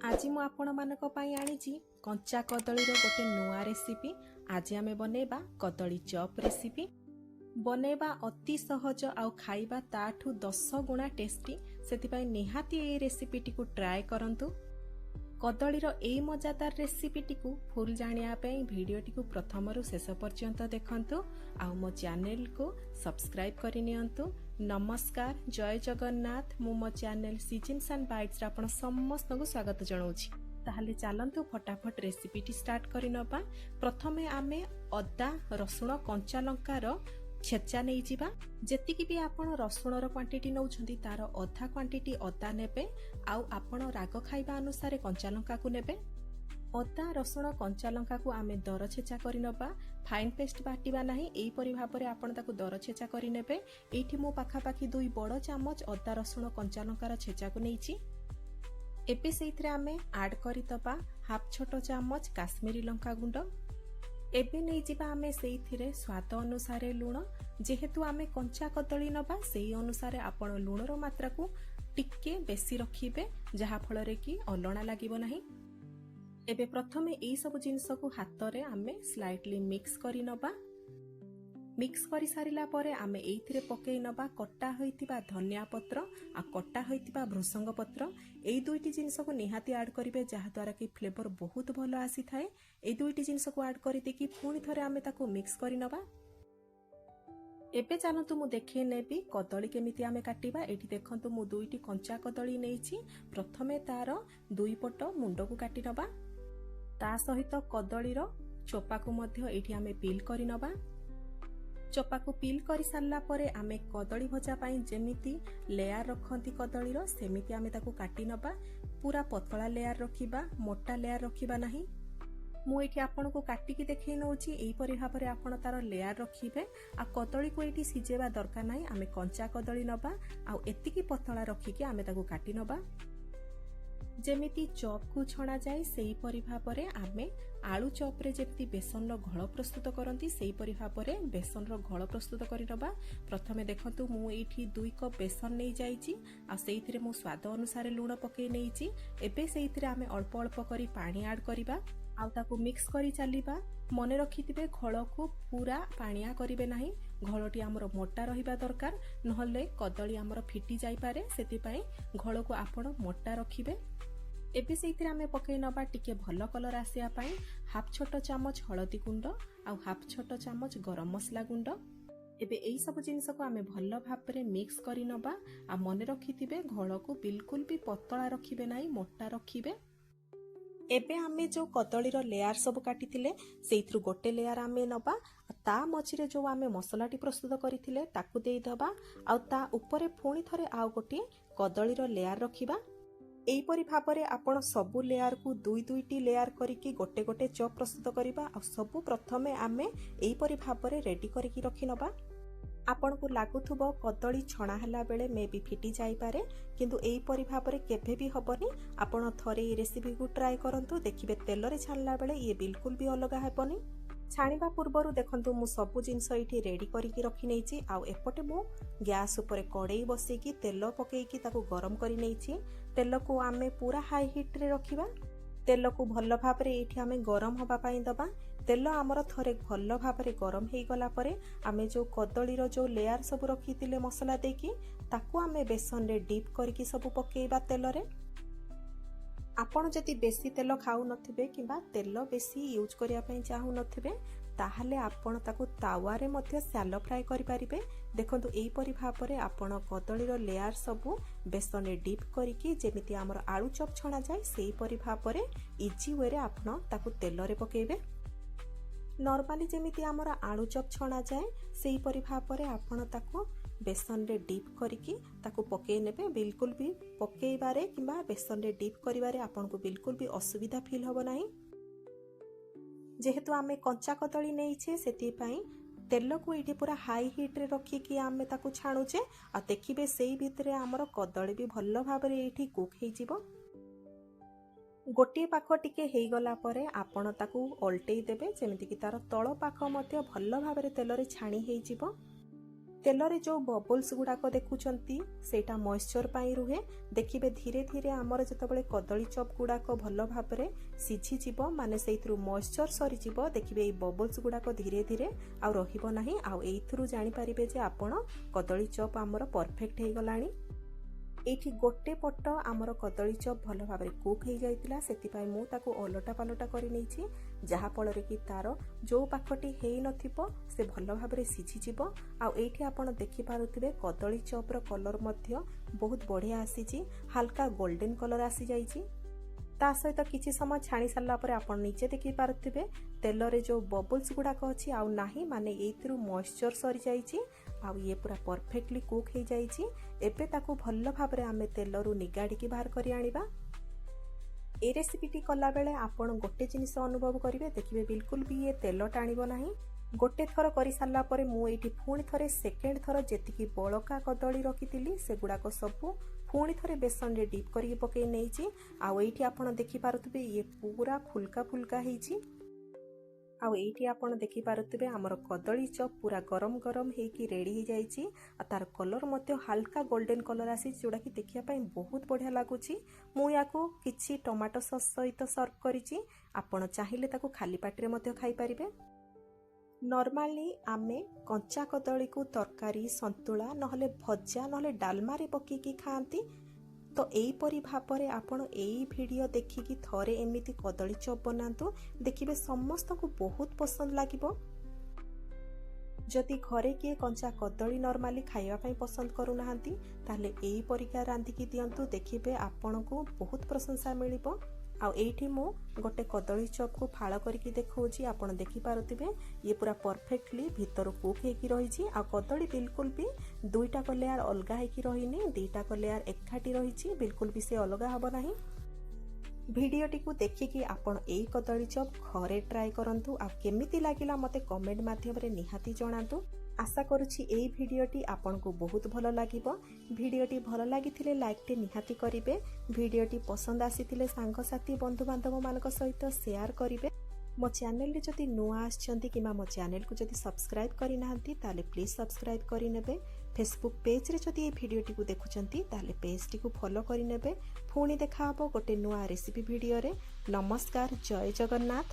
आज मु आपण मानक पई आनीची कंचा कदली रो गोटे नुआ रेसिपी। आज आमे बनेबा कदली चॉप रेसिपी। बनेबा अति सहज आउ खाइबा ताठू 10 गुणा टेस्टी। सेतिपई निहाती ए रेसिपी टी को ट्राई करंतु। कदलीर ए मजादार रेसिपी टी को फुल जानिया पई वीडियो टी को प्रथमरु शेष पर्यंत देखंतु। आउ मो चैनल को सब्सक्राइब करि नियंतु। नमस्कार, जय जगन्नाथ। मो चैनल सीजन्स एंड बाइट्स आपण समस्त को स्वागत जणाउछि। ताहले चलंतु फटाफट रेसिपी टी स्टार्ट करि नबा। प्रथमे आमे अदा, रसुण, कंचा लंकार छेचा नहीं जिबा। जेतिकी भी आपण रसुणर क्वांटिटी नउछंती तार अधा क्वांटिटी अदा नेबे। आउ आपण राग खाइबा अनुसार कंचा लंका को नेबे। अदा, रसुण, कंचा लंका को आमे दर छेचा करि नबा। फाइन पेस्ट बाटिबा नाही। एई परि भाबरे आपण ताकू दर छेचा करि नेबे। एठी मो पाखा पाखी 2 बड़ चामच अदा, रसुण, कंचा लंकार छेचा को नेइची। एबे सेइथरे आमे ऐड करि तबा हाफ छोटो चामच काश्मीरी लंका गुंड। एबे नहीं जिबा आमे सेइथिरे स्वाद अनुसार लूण। जेहेतु आमे कंचा कदली नबा सेई अनुसार आपण लूणर मात्रा को टिके बेसी रखिबे, जहा फलरे कि अलणा लागिबो नाही। एबे प्रथमे एई सब जिंस को हाथ रे आमे स्लाइटली मिक्स करि नबा। मिक्स करि सारिला परे आमे एइथिरे पकेइ नबा कट्टा होइतिबा धनिया पत्र आ कट्टा होइतिबा भृसंग पत्र। एई दुईटी जिंस को निहाती ऐड करिवे, जहा द्वारा कि फ्लेवर बहुत भलो आसी थाए। एई दुईटी जिंस को ऐड करि देकी पुणी थरे आमे ताको मिक्स करि नबा। एबे चलंतु मु देखै नेबी कदली केमिति आमे काटिबा। एठी देखंतु मु दुईटी कंचा कदली नेइछि। प्रथमे तार दुई पट मुंड को काटि नबा। ता सहित कदलीर चोपा को मध्य एठी आमे पील करि नबा। चोपा को पील करि सारला परे आमे कदली भजा पाई जेमिति लेयर रखंती कदलीर सेमिति आमे ताको काटि नबा। पूरा पतला लेयर रखिबा, मोटा लेयर रखिबा नाही। मु एठी आपन को काटि की देखै नउछि। एई परि भाबरे आपन तार लेयर रखिबे। आ कदली को एठी सिजेबा दरकार नाही। आमे कंचा कदली नबा आ एतिकी पतला रखि के आमे ताको काटि नबा। जेमिति चॉप को छणा जाए सेई परि भाबरे आमे आलू चॉप रे जेमिति बेसन रो घोळ प्रस्तुत करंती सेई परि भाबरे बेसन रो घोळ प्रस्तुत करि नबा। प्रथमे देखंतु मु एठी 2 कप बेसन नै जाईची आ सेइथिरे मु स्वाद अनुसार लूण पकेइ नैची। एबे सेइथिरे आमे अल्प अल्प करी पानी ऐड करिबा आ ताको मिक्स करी चलिबा। मने रखिथिबे घोळ को पूरा पानिया करिवे नाही। घोळटी हमर मोटा रहिबा दरकार, नहले कदली हमर फिटी जाई पारे। सेति पई घोळ को आपण मोटा रखिबे। एबे सेइथिरे आमे पकेइ नबा टिके भलो कलर आसिया पई हाफ छोटो चामच हळदी गुंड आ हाफ छोटो चामच गरम मसला गुंड। एबे एई सब जिंस को आमे भलो भाबरे मिक्स करि नबा। आ मने रखिथिबे घोळ को बिल्कुल भी पतला रखिबे नाही, मोटा रखिबे। एबे आमे जो कदलीर लेयर सब काटिथिले सेइथरु गोटे लेयर आमे नबा। ता मझिरे जो आमे मसलाटी प्रस्तुत करिथिले ताकू देई दबा। आ ता ऊपरे पुणी थरे आउ गोटे कदलीर लेयर रखिबा। एई परि भाबरे आपण सबु लेयर को दुई दुईटी लेयर करिकी गोटे गोटे चॉप प्रस्तुत करिबा। आ सबु प्रथमे आमे एई परि भाबरे रेडी करिकी रखि नबा। आपण को लागुथुबो कदली छणा हला बेले मे भी फिटी जाई पारे, किंतु एई परि भाबरे केभे भी हबनी। आपण थरे ए रेसिपी को ट्राई करंतु, देखिबे तेल रे छानला बेले ये बिल्कुल भी अलगा हेबनी। छाणीबा पूर्वरु देखंतु मु सबु जिंस एठी रेडी करिकी रखि नैछि। आ एपटे मु गैस ऊपर कड़ाई बसेकी तेल पकेकी ताको गरम करि नैछि। तेल को आमे पूरा हाई हीट रे रखिबा। तेल को भलो भाबरे एठी आमे गरम होबा पाई दबा। तेल आमर थरे भलो भाबरे गरम हेई गला परे आमे जो कदलीर जो लेयर सब रखितिले मसला देकी ताको आमे बेसन रे डीप करके सब पकेइबा तेल रे। आपण जति बेसी तेल खाउ नथिबे किबा तेल बेसी यूज करिया पई चाहू नथिबे, ताहले आपण ताको तावा रे मध्ये शैलो फ्राई करि परिबे। देखंतु एई परि भाबरे आपण कदलीर लेयर सब बेसन रे डीप करिकी जेमिति हमर आलू चॉप छणा जाय सेई परि भाबरे इजी वे रे आपण ताको तेल रे पकेइबे। नॉर्मली जेमिति हमर आलू चॉप छणा जाय सेई परि भाबरे आपण ताको बेसन रे डीप करिकी ताको पकेइ नेबे। बिल्कुल भी पकेइबारे किबा बेसन रे डीप करिबारे आपण को बिल्कुल भी असुविधा फील होबो नाही। जेहेतु आमे कंचा कदली नेइछे सेति पई तेल को एठी पूरा हाई हीट रे रखी कि आमे ताको छाणुचे। आ देखिबे सेई भितरे हमर कदली भी भलो भाबरे एठी कुक हेई जिवो। गोटे पाख टिके हेई गला परे आपण ताको उल्टेई देबे जेमिति कि तार तळ पाख मध्ये भलो भाबरे तेल रे छाणी हेई जिवो। ତେଲରେ ଯେଉଁ ବବଲ୍ସ ଗୁଡ଼ାକ ଦେଖୁଛନ୍ତି ସେଇଟା ମଏଶ୍ଚର ପାଇଁ ରୁହେ। ଦେଖିବେ ଧୀରେ ଧୀରେ ଆମର ଯେତେବେଳେ କଦଳୀ ଚପ୍ ଗୁଡ଼ାକ ଭଲ ଭାବରେ ସିଝିଯିବ, ମାନେ ସେଇଥିରୁ ମଏଶ୍ଚର ସରିଯିବ, ଦେଖିବେ ଏଇ ବବଲ୍ସ ଗୁଡ଼ାକ ଧୀରେ ଧୀରେ ଆଉ ରହିବ ନାହିଁ। ଆଉ ଏଇଥିରୁ ଜାଣିପାରିବେ ଯେ ଆପଣ କଦଳୀ ଚପ୍ ଆମର ପରଫେକ୍ଟ ହେଇଗଲାଣି। ଏଇଠି ଗୋଟେ ପଟ ଆମର କଦଳୀ ଚପ୍ ଭଲ ଭାବରେ କୁକ୍ ହେଇଯାଇଥିଲା, ସେଥିପାଇଁ ମୁଁ ତାକୁ ଓଲଟା ପାଲଟା କରି ନେଇଛି, ଯାହାଫଳରେ କି ତାର ଯେଉଁ ପାଖଟି ହେଇନଥିବ ସେ ଭଲ ଭାବରେ ସିଝିଯିବ। ଆଉ ଏଇଠି ଆପଣ ଦେଖିପାରୁଥିବେ କଦଳୀ ଚପ୍ର କଲର୍ ମଧ୍ୟ ବହୁତ ବଢ଼ିଆ ଆସିଛି, ହାଲକା ଗୋଲ୍ଡେନ୍ କଲର୍ ଆସିଯାଇଛି। ତା ସହିତ କିଛି ସମୟ ଛାଣି ସାରିଲା ପରେ ଆପଣ ନିଜେ ଦେଖିପାରୁଥିବେ ତେଲରେ ଯେଉଁ ବବଲ୍ସ ଗୁଡ଼ାକ ଅଛି ଆଉ ନାହିଁ, ମାନେ ଏଇଥିରୁ ମଏଶ୍ଚର ସରିଯାଇଛି ଆଉ ଇଏ ପୁରା ପରଫେକ୍ଟଲି କୁକ୍ ହେଇଯାଇଛି। ଏବେ ତାକୁ ଭଲ ଭାବରେ ଆମେ ତେଲରୁ ନିଗାଡ଼ିକି ବାହାର କରି ଆଣିବା। ଏ ରେସିପିଟି କଲାବେଳେ ଆପଣ ଗୋଟେ ଜିନିଷ ଅନୁଭବ କରିବେ, ଦେଖିବେ ବିଲକୁଲ ବି ଇଏ ତେଲ ଟାଣିବ ନାହିଁ। ଗୋଟେ ଥର କରିସାରିଲା ପରେ ମୁଁ ଏଇଠି ପୁଣି ଥରେ ସେକେଣ୍ଡ ଥର ଯେତିକି ବଳକା କଦଳୀ ରଖିଥିଲି ସେଗୁଡ଼ାକ ସବୁ ପୁଣି ଥରେ ବେସନରେ ଡିପ୍ କରିକି ପକେଇ ନେଇଛି। ଆଉ ଏଇଠି ଆପଣ ଦେଖିପାରୁଥିବେ ଇଏ ପୁରା ଫୁଲକା ଫୁଲକା ହେଇଛି। ଆଉ ଏଇଠି ଆପଣ ଦେଖିପାରୁଥିବେ ଆମର କଦଳୀ ଚପ୍ ପୁରା ଗରମ ଗରମ ହେଇକି ରେଡ଼ି ହେଇଯାଇଛି। ଆଉ ତାର କଲର୍ ମଧ୍ୟ ହାଲକା ଗୋଲ୍ଡେନ୍ କଲର୍ ଆସିଛି, ଯେଉଁଟାକି ଦେଖିବା ପାଇଁ ବହୁତ ବଢ଼ିଆ ଲାଗୁଛି। ମୁଁ ୟାକୁ କିଛି ଟମାଟୋ ସସ୍ ସହିତ ସର୍ଭ କରିଛି, ଆପଣ ଚାହିଁଲେ ତାକୁ ଖାଲି ପାଟିରେ ମଧ୍ୟ ଖାଇପାରିବେ। ନର୍ମାଲି ଆମେ କଞ୍ଚା କଦଳୀକୁ ତରକାରୀ, ସନ୍ତୁଳା, ନହେଲେ ଭଜା, ନହେଲେ ଡାଲମାରେ ପକେଇକି ଖାଆନ୍ତି। ତ ଏଇପରି ଭାବରେ ଆପଣ ଏଇ ଭିଡ଼ିଓ ଦେଖିକି ଥରେ ଏମିତି କଦଳୀ ଚପ୍ ବନାନ୍ତୁ, ଦେଖିବେ ସମସ୍ତଙ୍କୁ ବହୁତ ପସନ୍ଦ ଲାଗିବ। ଯଦି ଘରେ କିଏ କଞ୍ଚା କଦଳୀ ନର୍ମାଲି ଖାଇବା ପାଇଁ ପସନ୍ଦ କରୁନାହାନ୍ତି, ତାହେଲେ ଏଇପରିକା ରାନ୍ଧିକି ଦିଅନ୍ତୁ, ଦେଖିବେ ଆପଣଙ୍କୁ ବହୁତ ପ୍ରଶଂସା ମିଳିବ। ଆଉ ଏଇଠି ମୁଁ ଗୋଟେ କଦଳୀ ଚପ୍କୁ ଫାଳ କରିକି ଦେଖାଉଛି, ଆପଣ ଦେଖିପାରୁଥିବେ ଇଏ ପୁରା ପରଫେକ୍ଟଲି ଭିତରୁ କୁକ୍ ହେଇକି ରହିଛି। ଆଉ କଦଳୀ ବିଲକୁଲ ବି ଦୁଇଟାକ ଲେୟାର ଅଲଗା ହେଇକି ରହିନି, ଦିଟାକ ଲେୟାର ଏକାଠି ରହିଛି, ବିଲକୁଲ ବି ସେ ଅଲଗା ହବ ନାହିଁ। ଭିଡ଼ିଓଟିକୁ ଦେଖିକି ଆପଣ ଏଇ କଦଳୀ ଚପ୍ ଘରେ ଟ୍ରାଏ କରନ୍ତୁ, ଆଉ କେମିତି ଲାଗିଲା ମୋତେ କମେଣ୍ଟ ମାଧ୍ୟମରେ ନିହାତି ଜଣାନ୍ତୁ। ଆଶା କରୁଛି ଏଇ ଭିଡ଼ିଓଟି ଆପଣଙ୍କୁ ବହୁତ ଭଲ ଲାଗିବ। ଭିଡ଼ିଓଟି ଭଲ ଲାଗିଥିଲେ ଲାଇକ୍ଟି ନିହାତି କରିବେ। ଭିଡ଼ିଓଟି ପସନ୍ଦ ଆସିଥିଲେ ସାଙ୍ଗସାଥି ବନ୍ଧୁବାନ୍ଧବମାନଙ୍କ ସହିତ ସେୟାର କରିବେ। ମୋ ଚ୍ୟାନେଲରେ ଯଦି ନୂଆ ଆସିଛନ୍ତି କିମ୍ବା ମୋ ଚ୍ୟାନେଲକୁ ଯଦି ସବସ୍କ୍ରାଇବ୍ କରିନାହାନ୍ତି ତାହେଲେ ପ୍ଲିଜ୍ ସବସ୍କ୍ରାଇବ୍ କରିନେବେ। ଫେସବୁକ୍ ପେଜ୍ରେ ଯଦି এই ଭିଡ଼ିଓଟିକୁ ଦେଖୁଛନ୍ତି ତାହେଲେ ପେଜ୍ଟିକୁ ଫଲୋ କରିନେବେ। ପୁଣି ଦେଖାହବ ଗୋଟେ ନୂଆ ରେସିପି ଭିଡ଼ିଓରେ। ନମସ୍କାର, ଜୟ ଜଗନ୍ନାଥ।